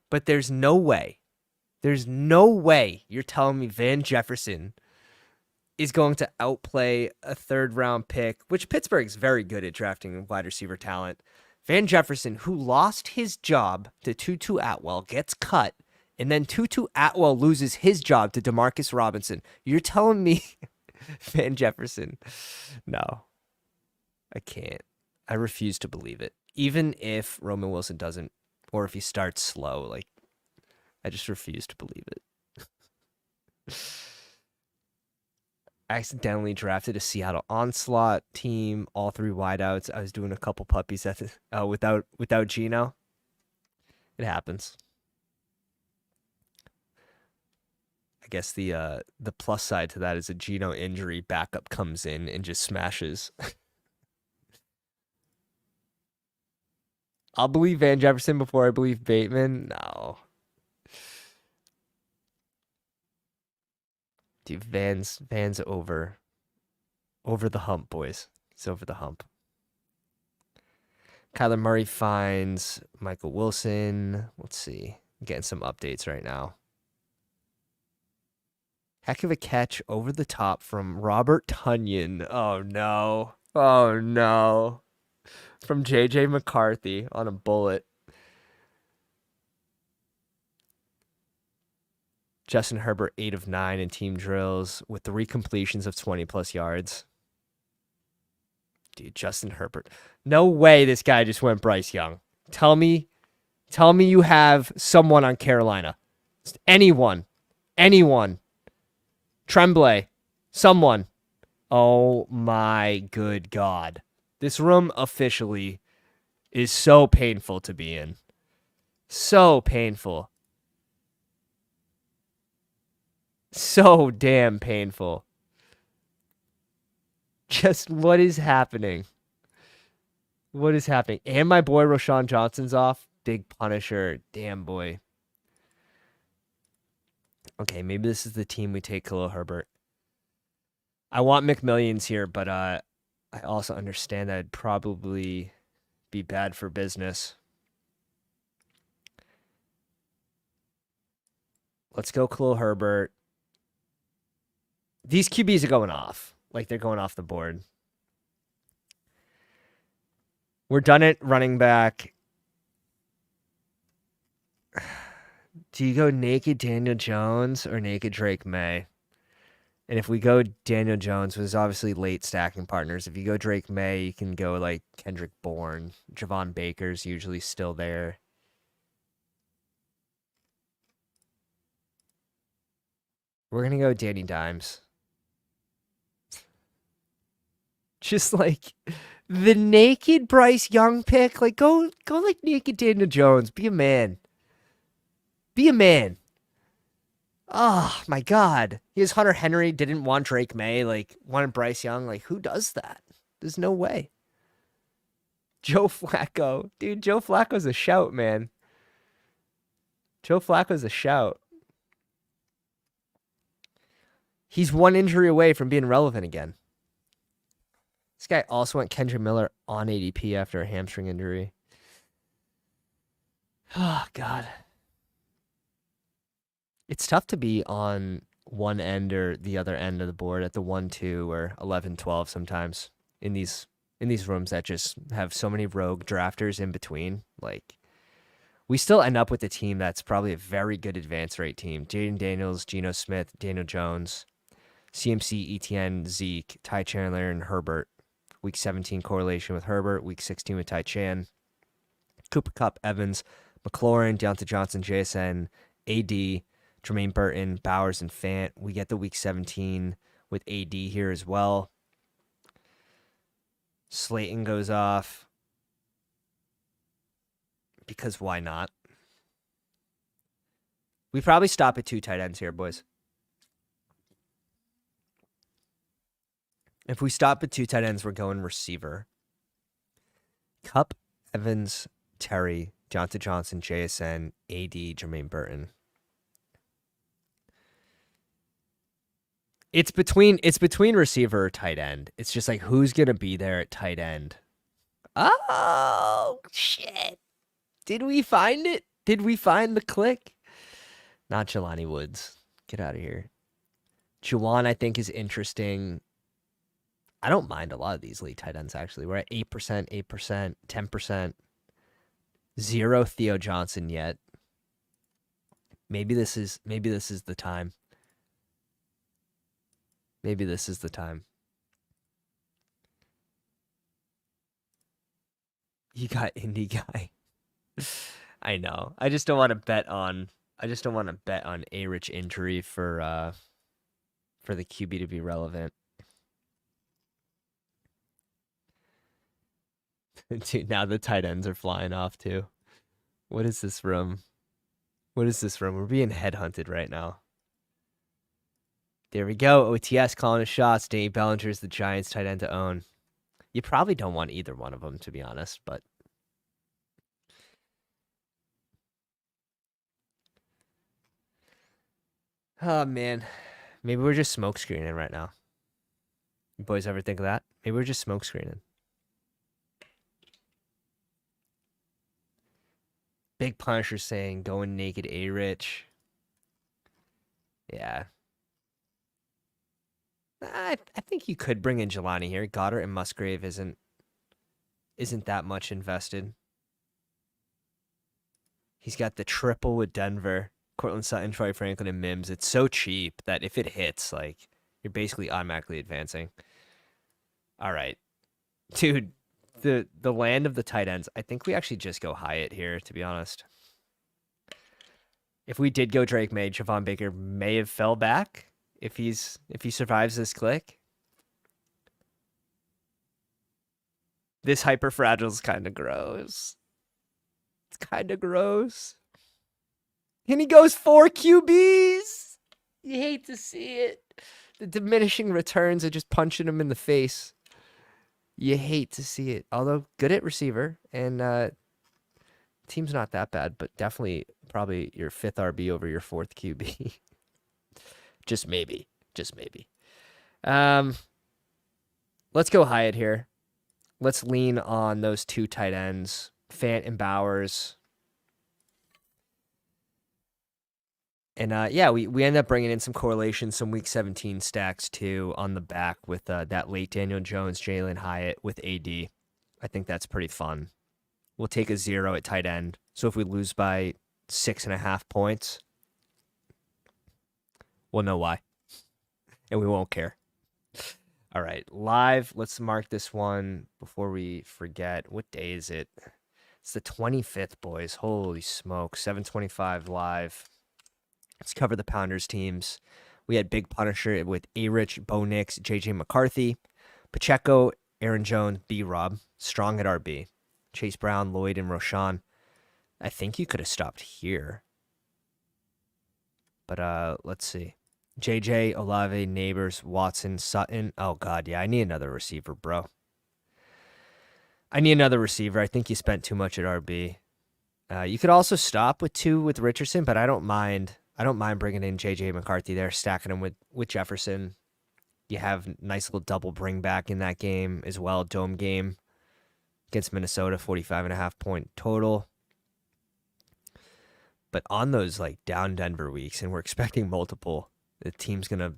But there's no way you're telling me Van Jefferson is going to outplay a third-round pick, which Pittsburgh's very good at drafting wide receiver talent. Van Jefferson, who lost his job to Tutu Atwell, gets cut, and then Tutu Atwell loses his job to Demarcus Robinson. You're telling me Van Jefferson? No, I can't. I refuse to believe it. Even if Roman Wilson doesn't, or if he starts slow, like, I just refuse to believe it. I accidentally drafted a Seattle Onslaught team, all three wideouts. I was doing a couple puppies at the, without Gino. It happens. I guess the plus side to that is a Gino injury backup comes in and just smashes. I'll believe Van Jefferson before I believe Bateman. No. Dude, Van's over the hump, boys. He's over the hump. Kyler Murray finds Michael Wilson. Let's see. I'm getting some updates right now. Heck of a catch over the top from Robert Tonyan. Oh, no. Oh, no. From J.J. McCarthy on a bullet. Justin Herbert, 8 of 9 in team drills with 3 completions of 20-plus yards. Dude, Justin Herbert. No way this guy just went Bryce Young. Tell me you have someone on Carolina. Just anyone. Tremblay. Someone. Oh, my good God. This room officially is so painful to be in. So painful. So damn painful. Just what is happening? What is happening? And my boy Rashawn Johnson's off. Big punisher. Damn, boy. Okay, maybe this is the team we take Khalil Herbert. I want McMillions here, but I also understand that it'd probably be bad for business. Let's go Khalil Herbert. These QBs are going off. Like, they're going off the board. We're done at running back. Do you go naked Daniel Jones or naked Drake May? And if we go Daniel Jones, there's obviously late stacking partners. If you go Drake May, you can go like Kendrick Bourne. Javon Baker's usually still there. We're going to go Danny Dimes. Just like the naked Bryce Young pick. Like, go like naked Daniel Jones. Be a man. Be a man. Oh, my God. Here's Hunter Henry, didn't want Drake May, like, wanted Bryce Young. Like, who does that? There's no way. Joe Flacco. Dude, Joe Flacco's a shout, man. Joe Flacco's a shout. He's one injury away from being relevant again. This guy also went Kendra Miller on ADP after a hamstring injury. Oh, God. It's tough to be on one end or the other end of the board at the 1-2 or 11-12 sometimes in these rooms that just have so many rogue drafters in between. Like, we still end up with a team that's probably a very good advance rate team. Jaden Daniels, Geno Smith, Daniel Jones, CMC, ETN, Zeke, Ty Chandler, and Herbert. Week 17 correlation with Herbert. Week 16 with Ty Chan. Cooper Kupp, Evans, McLaurin, Deontay Johnson, JSN, AD, Jermaine Burton, Bowers, and Fant. We get the Week 17 with AD here as well. Slayton goes off. Because why not? We probably stop at 2 tight ends here, boys. If we stop at 2 tight ends, we're going receiver. Kupp, Evans, Terry, Jonta Johnson, JSN, AD, Jermaine Burton. It's between receiver or tight end. It's just like who's gonna be there at tight end. Oh shit! Did we find it? Did we find the click? Not Jelani Woods. Get out of here. Juwan, I think, is interesting. I don't mind a lot of these league tight ends, actually. We're at 8%, 8%, 10%. 0 Theo Johnson yet. Maybe this is the time. Maybe this is the time. You got indie guy. I know. I just don't want to bet on a rich injury for the QB to be relevant. Dude, now the tight ends are flying off too. What is this room? What is this room? We're being headhunted right now. There we go. OTS calling his shots. Danny Bellinger's the Giants tight end to own. You probably don't want either one of them, to be honest, but oh man. Maybe we're just smoke screening right now. You boys ever think of that? Maybe we're just smoke screening. Big Punisher saying going naked A-Rich. Yeah. I think you could bring in Jelani here. Goddard and Musgrave isn't that much invested. He's got the triple with Denver. Cortland Sutton, Troy Franklin, and Mims. It's so cheap that if it hits, like, you're basically automatically advancing. All right. Dude, the land of the tight ends. I think we actually just go Hyatt here, to be honest. If we did go Drake May, Javon Baker may have fell back if he survives this click. This hyper fragile is kind of gross. It's kind of gross. And he goes 4 QBs. You hate to see it. The diminishing returns are just punching him in the face. You hate to see it. Although good at receiver, and team's not that bad, but definitely probably your 5th RB over your 4th QB. Just maybe. Just maybe. Let's go Hyatt here. Let's lean on those 2 tight ends, Fant and Bowers. And yeah, we end up bringing in some correlation, some week 17 stacks too on the back with that late Daniel Jones, Jalen Hyatt with AD. I think that's pretty fun. We'll take a 0 at tight end. So if we lose by 6.5 points, we'll know why. And we won't care. All right, live. Let's mark this one before we forget. What day is it? It's the 25th, boys. Holy smoke. 7:25 live. Let's cover the Pounders teams. We had Big Punisher with A-Rich, Bo Nix, JJ McCarthy, Pacheco, Aaron Jones, B-Rob, Strong at RB, Chase Brown, Lloyd, and Roshan. I think you could have stopped here. But let's see. JJ, Olave, Neighbors, Watson, Sutton. Oh, God, yeah, I need another receiver, bro. I need another receiver. I think you spent too much at RB. You could also stop with 2 with Richardson, but I don't mind. I don't mind bringing in J.J. McCarthy there, stacking him with Jefferson. You have nice little double bring back in that game as well. Dome game against Minnesota, 45.5 point total. But on those like down Denver weeks, and we're expecting multiple, the team's going to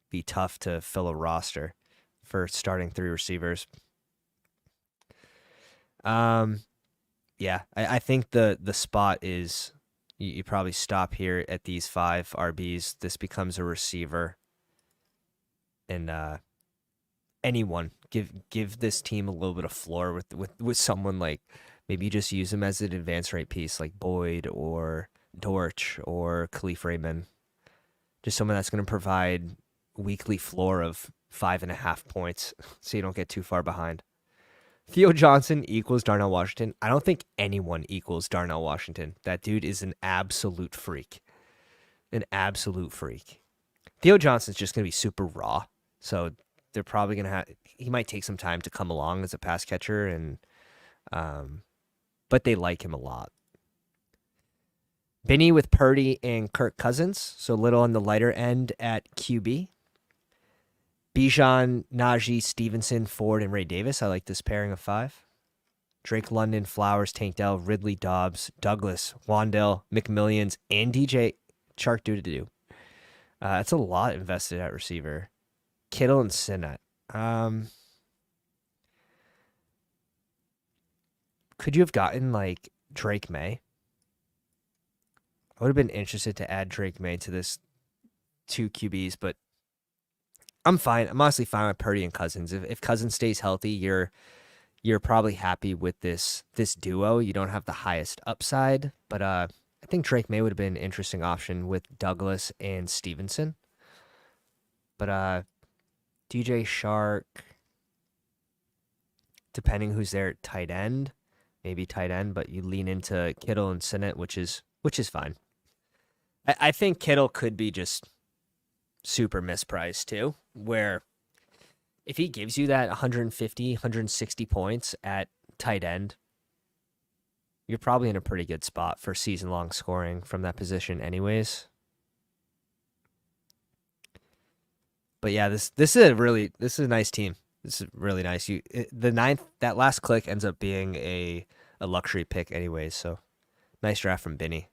be tough to fill a roster for starting 3 receivers. Yeah, I think the spot is you probably stop here at these 5 RBs. This becomes a receiver, and anyone give this team a little bit of floor with someone like maybe you just use them as an advance rate piece like Boyd or Dortch or Khalif Raymond, just someone that's going to provide weekly floor of 5.5 points, so you don't get too far behind. Theo Johnson equals Darnell Washington. I don't think anyone equals Darnell Washington. That dude is an absolute freak. An absolute freak. Theo Johnson's just going to be super raw. So they're probably going to he might take some time to come along as a pass catcher. But but they like him a lot. Benny with Purdy and Kirk Cousins, so a little on the lighter end at QB. Bijan, Najee, Stevenson, Ford, and Ray Davis. I like this pairing of 5. Drake London, Flowers, Tank Dell, Ridley, Dobbs, Douglas, Wandell, McMillions, and DJ Chark Doo. That's a lot invested at receiver. Kittle and Sinnett. Could you have gotten like Drake May? I would have been interested to add Drake May to this 2 QBs, but I'm fine. I'm honestly fine with Purdy and Cousins. If Cousins stays healthy, you're probably happy with this duo. You don't have the highest upside, but I think Drake May would have been an interesting option with Douglas and Stevenson. But DJ Shark, depending who's there at tight end, maybe tight end, but you lean into Kittle and Sinnett, which is fine. I think Kittle could be just super mispriced too, where if he gives you that 150, 160 points at tight end, you're probably in a pretty good spot for season-long scoring from that position anyways. But yeah, this is a nice team. This is really nice. That last click ends up being a luxury pick anyways, so nice draft from Benny.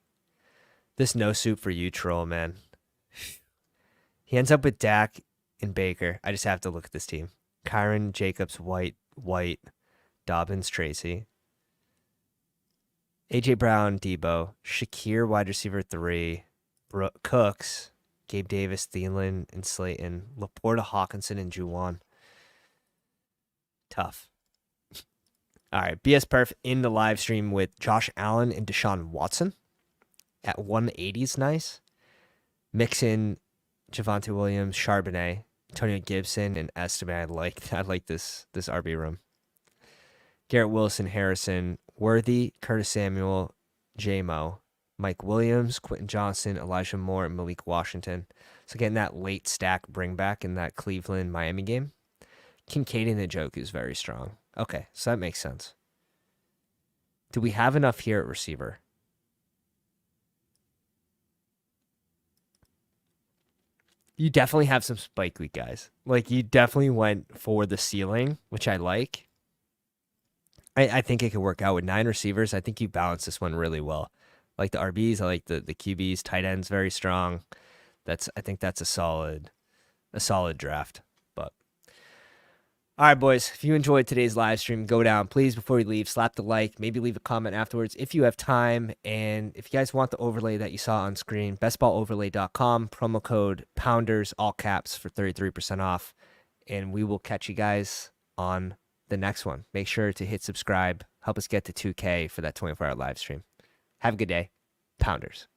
This no soup for you, troll, man. He ends up with Dak and Baker. I just have to look at this team. Kyron, Jacobs, White, Dobbins, Tracy. A.J. Brown, Debo. Shakir, wide receiver 3. Cooks, Gabe Davis, Thielen, and Slayton. Laporta, Hawkinson, and Juwan. Tough. All right, BS Perf in the live stream with Josh Allen and Deshaun Watson. At 180 is nice. Mixon, Javonte Williams, Charbonnet, Antonio Gibson, and Esteban. I like this RB room. Garrett Wilson, Harrison, Worthy, Curtis Samuel, J-Mo, Mike Williams, Quentin Johnson, Elijah Moore, and Malik Washington. So getting that late stack bring back in that Cleveland-Miami game. Kincaid and Njoku is very strong. Okay, so that makes sense. Do we have enough here at receiver? You definitely have some spike week guys. Like, you definitely went for the ceiling, which I like. I think it could work out with 9 receivers. I think you balance this one really well. I like the RBs. I like the QBs. Tight ends very strong. I think that's a solid draft. But all right, boys. If you enjoyed today's live stream, go down. Please, before you leave, slap the like. Maybe leave a comment afterwards if you have time. And if you guys want the overlay that you saw on screen, bestballoverlay.com, promo code Pounders, all caps, for 33% off. And we will catch you guys on the next one. Make sure to hit subscribe. Help us get to 2K for that 24-hour live stream. Have a good day. Pounders.